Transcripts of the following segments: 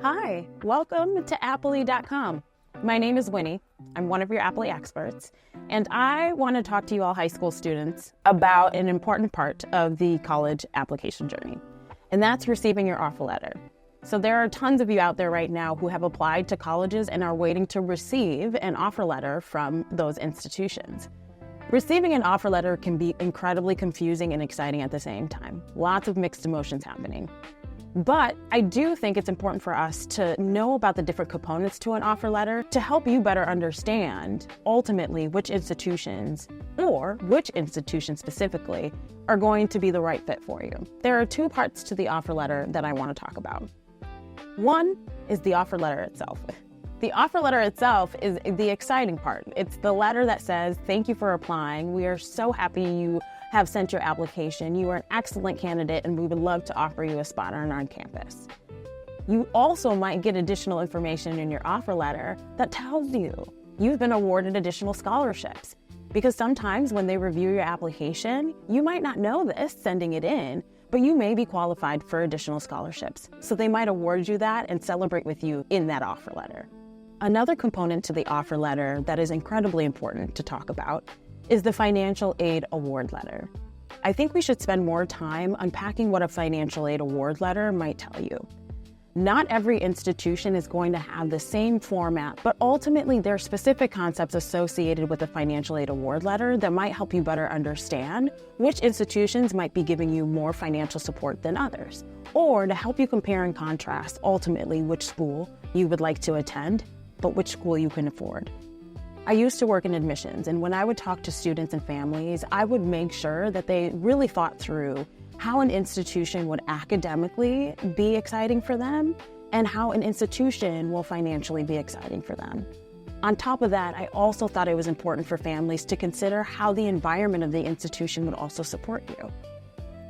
Hi, welcome to Appily.com. My name is Winnie. I'm one of your Appily experts, and I want to talk to you all high school students about an important part of the college application journey, and that's receiving your offer letter. So there are tons of you out there right now who have applied to colleges and are waiting to receive an offer letter from those institutions. Receiving an offer letter can be incredibly confusing and exciting at the same time. Lots of mixed emotions happening. But I do think it's important for us to know about the different components to an offer letter to help you better understand ultimately which institutions, or which institutions specifically, are going to be the right fit for you. There are two parts to the offer letter that I want to talk about. One is the offer letter itself. The offer letter itself is the exciting part. It's the letter that says, thank you for applying. We are so happy you have sent your application. You are an excellent candidate and we would love to offer you a spot on our campus. You also might get additional information in your offer letter that tells you you've been awarded additional scholarships. Because sometimes when they review your application, you might not know this sending it in, but you may be qualified for additional scholarships. So they might award you that and celebrate with you in that offer letter. Another component to the offer letter that is incredibly important to talk about is the financial aid award letter. I think we should spend more time unpacking what a financial aid award letter might tell you. Not every institution is going to have the same format, but ultimately there are specific concepts associated with a financial aid award letter that might help you better understand which institutions might be giving you more financial support than others, or to help you compare and contrast ultimately which school you would like to attend, but which school you can afford. I used to work in admissions, and when I would talk to students and families, I would make sure that they really thought through how an institution would academically be exciting for them and how an institution will financially be exciting for them. On top of that, I also thought it was important for families to consider how the environment of the institution would also support you.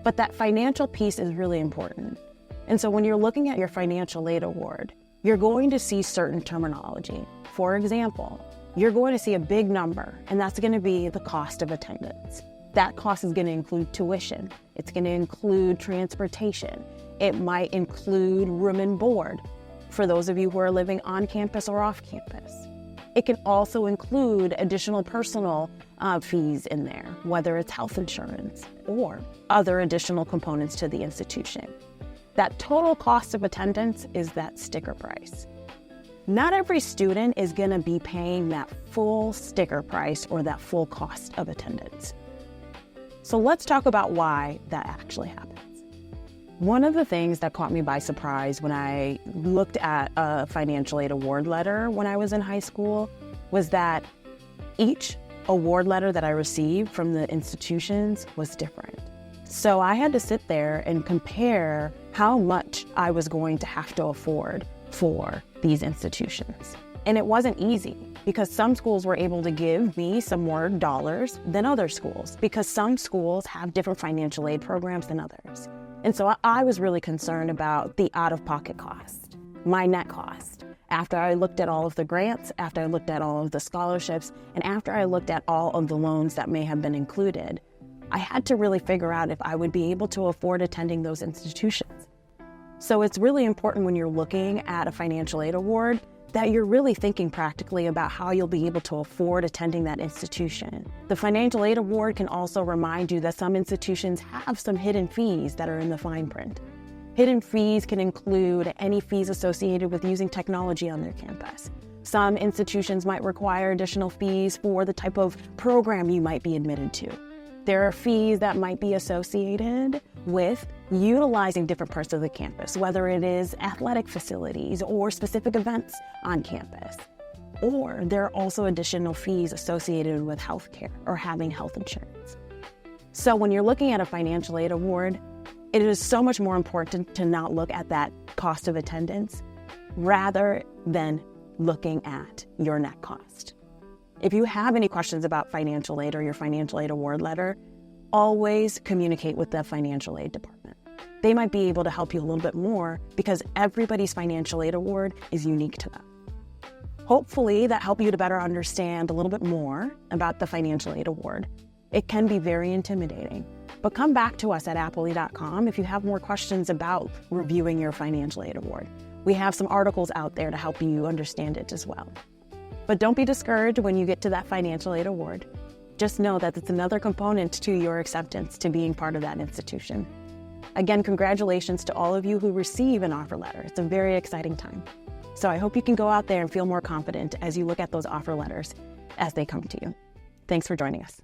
But that financial piece is really important. And so when you're looking at your financial aid award, you're going to see certain terminology. For example, you're going to see a big number, and that's going to be the cost of attendance. That cost is going to include tuition. It's going to include transportation. It might include room and board for those of you who are living on campus or off campus. It can also include additional personal fees in there, whether it's health insurance or other additional components to the institution. That total cost of attendance is that sticker price. Not every student is going to be paying that full sticker price or that full cost of attendance. So let's talk about why that actually happens. One of the things that caught me by surprise when I looked at a financial aid award letter when I was in high school was that each award letter that I received from the institutions was different. So I had to sit there and compare how much I was going to have to afford for these institutions. And it wasn't easy because some schools were able to give me some more dollars than other schools because some schools have different financial aid programs than others. And so I was really concerned about the out-of-pocket cost, my net cost. After I looked at all of the grants, after I looked at all of the scholarships, and after I looked at all of the loans that may have been included, I had to really figure out if I would be able to afford attending those institutions. So it's really important when you're looking at a financial aid award that you're really thinking practically about how you'll be able to afford attending that institution. The financial aid award can also remind you that some institutions have some hidden fees that are in the fine print. Hidden fees can include any fees associated with using technology on their campus. Some institutions might require additional fees for the type of program you might be admitted to. There are fees that might be associated with utilizing different parts of the campus, whether it is athletic facilities or specific events on campus. Or there are also additional fees associated with healthcare or having health insurance. So when you're looking at a financial aid award, it is so much more important to not look at that cost of attendance rather than looking at your net cost. If you have any questions about financial aid or your financial aid award letter, always communicate with the financial aid department. They might be able to help you a little bit more because everybody's financial aid award is unique to them. Hopefully that helped you to better understand a little bit more about the financial aid award. It can be very intimidating, but come back to us at Appily.com if you have more questions about reviewing your financial aid award. We have some articles out there to help you understand it as well. But don't be discouraged when you get to that financial aid award. Just know that it's another component to your acceptance to being part of that institution. Again, congratulations to all of you who receive an offer letter. It's a very exciting time. So I hope you can go out there and feel more confident as you look at those offer letters as they come to you. Thanks for joining us.